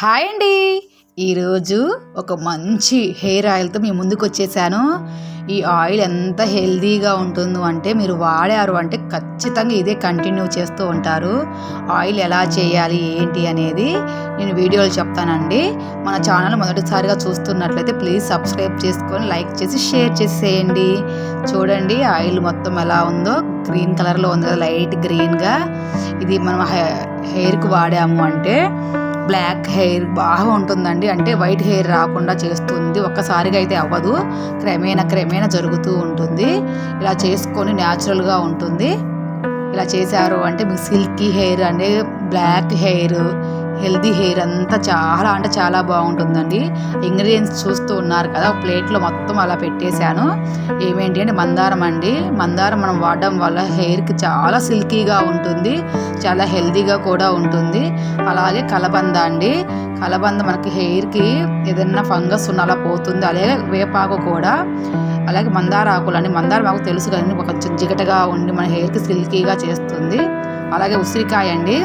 Hi అండి. ఈరోజు ఒక మంచి హెయిర్ ఆయిల్తో మీ ముందుకు వచ్చేసాను. ఈ ఆయిల్ ఎంత హెల్దీగా ఉంటుందో అంటే మీరు వాడారు అంటే ఖచ్చితంగా ఇదే కంటిన్యూ చేస్తూ ఉంటారు. ఆయిల్ ఎలా చేయాలి ఏంటి అనేది నేను వీడియోలో చెప్తానండి. మన ఛానల్ మొదటిసారిగా చూస్తున్నట్లయితే ప్లీజ్ సబ్స్క్రైబ్ చేసుకొని లైక్ చేసి షేర్ చేసేయండి. చూడండి ఆయిల్ మొత్తం ఎలా ఉందో, గ్రీన్ కలర్లో ఉంది కదా, లైట్ గ్రీన్గా. ఇది మనం హెయిర్కి వాడాము అంటే బ్లాక్ హెయిర్ బాగా ఉంటుందండి. అంటే వైట్ హెయిర్ రాకుండా చేస్తుంది. ఒక్కసారిగా అయితే అవ్వదు, క్రమేణా జరుగుతూ ఉంటుంది. ఇలా చేసుకొని న్యాచురల్గా ఉంటుంది. ఇలా చేశారు అంటే మీకు సిల్కీ హెయిర్ అంటే బ్లాక్ హెయిర్, హెల్దీ హెయిర్ అంతా చాలా అంటే చాలా బాగుంటుందండి. ఇంగ్రీడియంట్స్ చూస్తూ ఉన్నారు కదా, ప్లేట్లో మొత్తం అలా పెట్టేశాను. ఏమేంటి అంటే మందారం అండి. మందారం మనం వాడడం వల్ల హెయిర్కి చాలా సిల్కీగా ఉంటుంది, చాలా హెల్దీగా కూడా ఉంటుంది. అలాగే కలబంద అండి. కలబంద మనకి హెయిర్కి ఏదైనా ఫంగస్ ఉన్న అలా పోతుంది. అలాగే వేపాకు కూడా, అలాగే మందార ఆకులు అండి. మందారం ఆకు తెలుసు కదండి, కొంచెం జిగటగా ఉండి మన హెయిర్కి సిల్కీగా చేస్తుంది. అలాగే ఉసిరికాయ అండి.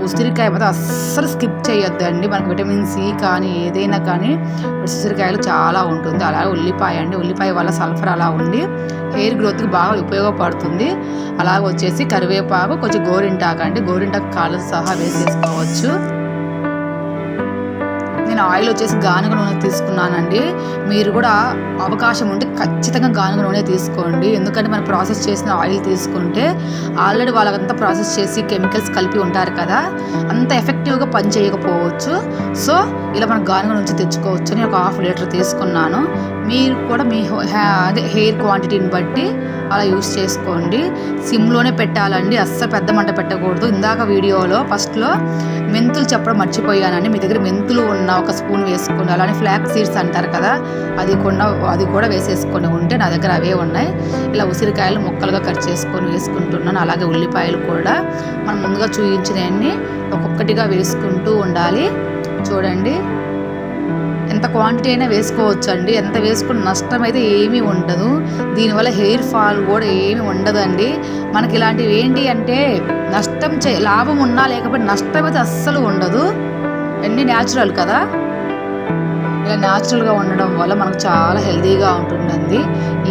ఉసిరికాయ మాత్రం అస్సలు స్కిప్ చేయొద్దండి. మనకు విటమిన్ సి కానీ ఏదైనా కానీ ఉసిరికాయలు చాలా ఉంటుంది. అలాగే ఉల్లిపాయ అండి. ఉల్లిపాయ వల్ల సల్ఫర్ అలా ఉండి హెయిర్ గ్రోత్కి బాగా ఉపయోగపడుతుంది. అలాగే వచ్చేసి కరివేపాకు, కొంచెం గోరింటాకు అండి. గోరింటాకు కాళ్ళతో సహా వేసేసుకోవచ్చు. నేను ఆయిల్ వచ్చేసి గానుగ నూనె తీసుకున్నానండి. మీరు కూడా అవకాశం ఉంటే ఖచ్చితంగా గానుగ నూనె తీసుకోండి. ఎందుకంటే మనం ప్రాసెస్ చేసిన ఆయిల్ తీసుకుంటే ఆల్రెడీ వాళ్ళకంతా ప్రాసెస్ చేసి కెమికల్స్ కలిపి ఉంటారు కదా, అంత ఎఫెక్టివ్గా పని చేయకపోవచ్చు. సో ఇలా మనం గానుగ నుంచి తెచ్చుకోవచ్చు. నేను ఒక 1/2 లీటర్ తీసుకున్నాను. మీరు కూడా మీ హెయిర్ క్వాంటిటీని బట్టి అలా యూస్ చేసుకోండి. సిమ్లోనే పెట్టాలండి, అస్సలు పెద్ద మంట పెట్టకూడదు. ఇందాక వీడియోలో ఫస్ట్లో మెంతులు చెప్పడం మర్చిపోయానండి. మీ దగ్గర మెంతులు ఉన్న 1 స్పూన్ వేసుకోండి. అలానే ఫ్లాక్స్ సీడ్స్ అంటారు కదా, అది కూడా వేసేసుకొని ఉంటే నా దగ్గర అవే ఉన్నాయి. ఇలా ఉసిరికాయలు ముక్కలుగా కట్ చేసుకొని వేసుకుంటున్నాను. అలాగే ఉల్లిపాయలు కూడా మనం ముందుగా చూపించినవన్నీ ఒక్కొక్కటిగా వేసుకుంటూ ఉండాలి. చూడండి, ఎంత క్వాంటిటీ అయినా వేసుకోవచ్చు అండి. ఎంత వేసుకున్న నష్టం అయితే ఏమీ ఉండదు. దీనివల్ల హెయిర్ ఫాల్ కూడా ఏమీ ఉండదండి. మనకి ఇలాంటివి ఏంటి అంటే లాభం ఉన్నా లేకపోతే నష్టం అయితే అస్సలు ఉండదు. అన్నీ న్యాచురల్ కదా. ఇలా న్యాచురల్గా ఉండడం వల్ల మనకు చాలా హెల్తీగా ఉంటుందండి.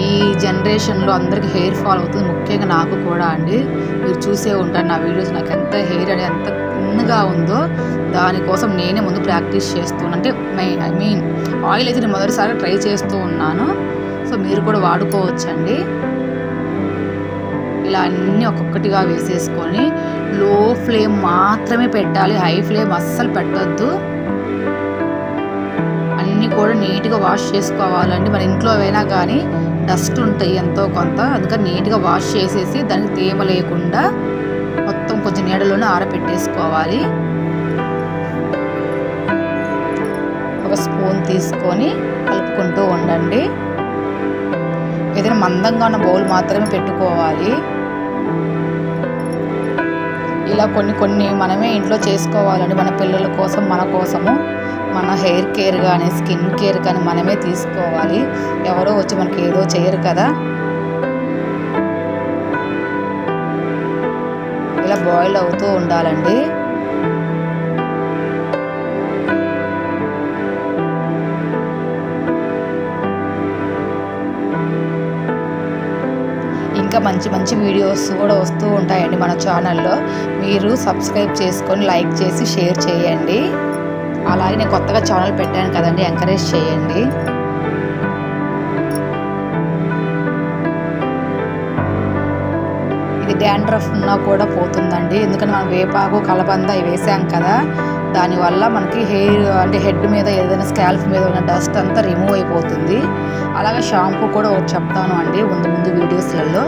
ఈ జనరేషన్లో అందరికీ హెయిర్ ఫాల్ అవుతుంది, ముఖ్యంగా నాకు కూడా అండి. మీరు చూసే ఉంటారు నా వీడియోస్, నాకు ఎంత హెయిర్ అనేది ఎంత థిన్గా ఉందో. దానికోసం నేనే ముందు ప్రాక్టీస్ చేస్తున్నాను. అంటే ఆయిల్ అయితే నేను మొదటిసారి ట్రై చేస్తూ ఉన్నాను. సో మీరు కూడా వాడుకోవచ్చండి. ఇలా అన్నీ ఒక్కొక్కటిగా వేసేసుకొని లో ఫ్లేమ్ మాత్రమే పెట్టాలి, హై ఫ్లేమ్ అస్సలు పెట్టద్దు. అన్నీ కూడా నీట్గా వాష్ చేసుకోవాలండి. మన ఇంట్లో అయినా కానీ డస్ట్ ఉంటాయి ఎంతో కొంత, అందుకని నీట్గా వాష్ చేసేసి దానికి తేమ లేకుండా మొత్తం కొంచెం నీడలోనే ఆరబెట్టేసుకోవాలి. 1 స్పూన్ తీసుకొని కలుపుకుంటూ ఉండండి. ఏదైనా మందంగా ఉన్న బౌల్ మాత్రమే పెట్టుకోవాలి. ఇలా కొన్ని మనమే ఇంట్లో చేసుకోవాలండి. మన పిల్లల కోసం, మన కోసము, మన హెయిర్ కేర్ కానీ స్కిన్ కేర్ కానీ మనమే తీసుకోవాలి. ఎవరో వచ్చి మనకి ఏదో చేయరు కదా. ఇలా బాయిల్ అవుతూ ఉండాలండి. ఇంకా మంచి వీడియోస్ కూడా వస్తూ ఉంటాయండి మన ఛానల్లో. మీరు సబ్స్క్రైబ్ చేసుకొని లైక్ చేసి షేర్ చేయండి. అలాగే నేను కొత్తగా ఛానల్ పెట్టాను కదండి, ఎంకరేజ్ చేయండి. ఇది డాండ్రఫ్ ఉన్నా కూడా పోతుందండి. ఎందుకంటే మనం వేపాకు, కలబంద ఇవి వేసాం కదా, దానివల్ల మనకి హెడ్ మీద ఏదైనా స్కాల్ప్ మీద ఉన్న డస్ట్ అంతా రిమూవ్ అయిపోతుంది. అలాగే షాంపూ కూడా ఒకటి చెప్తాను అండి ముందు వీడియోస్లలో.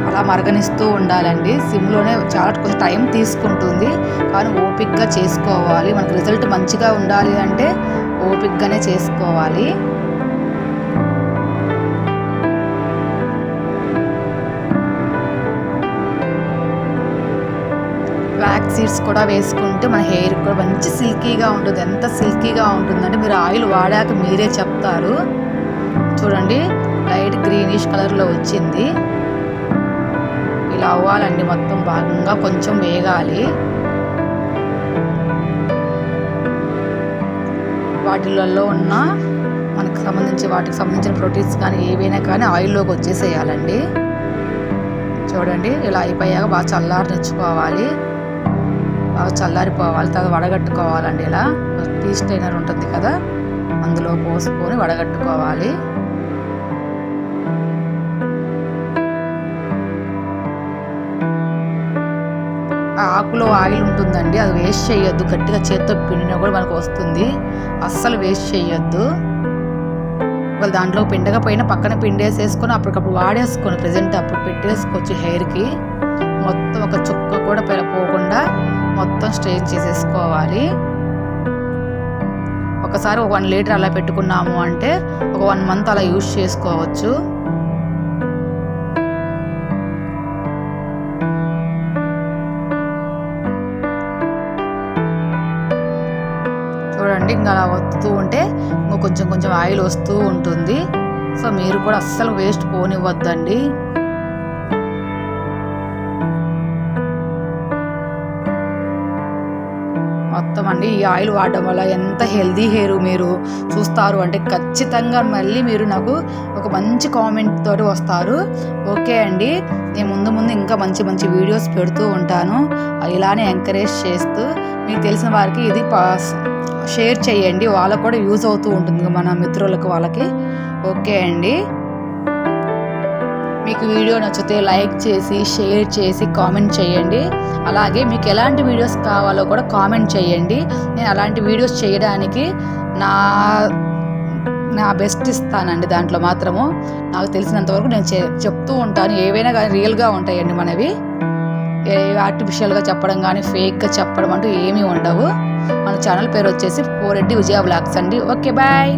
అలా మరగనిస్తూ ఉండాలండి. సిమ్లోనే చాలా కొంచెం టైం తీసుకుంటుంది, కానీ ఓపిక్గా చేసుకోవాలి. మనకు రిజల్ట్ మంచిగా ఉండాలి అంటే ఓపిక్గానే చేసుకోవాలి. ఫ్లాక్స్ సీడ్స్ కూడా వేసుకుంటే మన హెయిర్ కూడా మంచి సిల్కీగా ఉంటుంది. ఎంత సిల్కీగా ఉంటుందంటే మీరు ఆయిల్ వాడాక మీరే చెప్తారు. చూడండి, లైట్ గ్రీనిష్ కలర్లో వచ్చింది. ఇలా ఇలా అవ్వాలండి, మొత్తం బాగా కొంచెం వేగాలి. వాటిలలో ఉన్న వాటికి సంబంధించిన ప్రోటీన్స్ కానీ ఏవైనా కానీ ఆయిల్లోకి వచ్చేసేయాలండి. చూడండి ఇలా అయిపోయాక బాగా చల్లారనిచ్చుకోవాలి, బాగా చల్లారిపోవాలి. తర్వాత వడగట్టుకోవాలండి. ఇలా టీ స్ట్రైనర్ ఉంటుంది కదా, అందులో పోసుకొని వడగట్టుకోవాలి. ఆకులో ఆయిల్ ఉంటుందండి, అది వేస్ట్ చేయొద్దు. గట్టిగా చేత్తో పిండినా కూడా మనకు వస్తుంది, అస్సలు వేస్ట్ చేయొద్దు. వాళ్ళు దాంట్లో పిండకపోయినా పక్కన పిండేసేసుకొని అప్పటికప్పుడు వాడేసుకొని ప్రజెంట్ అప్పుడు పెట్టేసుకోవచ్చు. హెయిర్కి మొత్తం ఒక చుక్క కూడా పోకుండా మొత్తం స్ట్రెయిన్ చేసేసుకోవాలి. ఒకసారి ఒక 1 లీటర్ అలా పెట్టుకున్నాము అంటే ఒక 1 మంత్ అలా యూజ్ చేసుకోవచ్చు. చూడండి ఇంకా అలా వస్తూ ఉంటే ఇంకా కొంచెం ఆయిల్ వస్తూ ఉంటుంది. సో మీరు కూడా అస్సలు వేస్ట్ పోనివ్వద్దండి. మొత్తం అండి ఈ ఆయిల్ వాడడం వల్ల ఎంత హెల్దీ హెయిర్ మీరు చూస్తారు అంటే ఖచ్చితంగా మళ్ళీ మీరు నాకు ఒక మంచి కామెంట్ తోటి వస్తారు. ఓకే అండి, నేను ముందు ఇంకా మంచి వీడియోస్ పెడుతూ ఉంటాను. ఇలానే ఎంకరేజ్ చేస్తూ మీకు తెలిసిన వారికి ఇది షేర్ చేయండి, వాళ్ళకు కూడా యూజ్ అవుతూ ఉంటుంది మన మిత్రులకు వాళ్ళకి. ఓకే అండి, మీకు వీడియో నచ్చితే లైక్ చేసి షేర్ చేసి కామెంట్ చేయండి. అలాగే మీకు ఎలాంటి వీడియోస్ కావాలో కూడా కామెంట్ చేయండి. నేను అలాంటి వీడియోస్ చేయడానికి నా బెస్ట్ ఇస్తానండి. దాంట్లో మాత్రము నాకు తెలిసినంతవరకు నేను చెప్తూ ఉంటాను. ఏవైనా కానీ రియల్గా ఉంటాయండి మనవి. ఆర్టిఫిషియల్గా చెప్పడం కానీ ఫేక్గా చెప్పడం అంటూ ఏమీ ఉండవు. మన ఛానల్ పేరు వచ్చేసి పోరెడ్డి విజయ వ్లాగ్స్ అండి. Okay bye.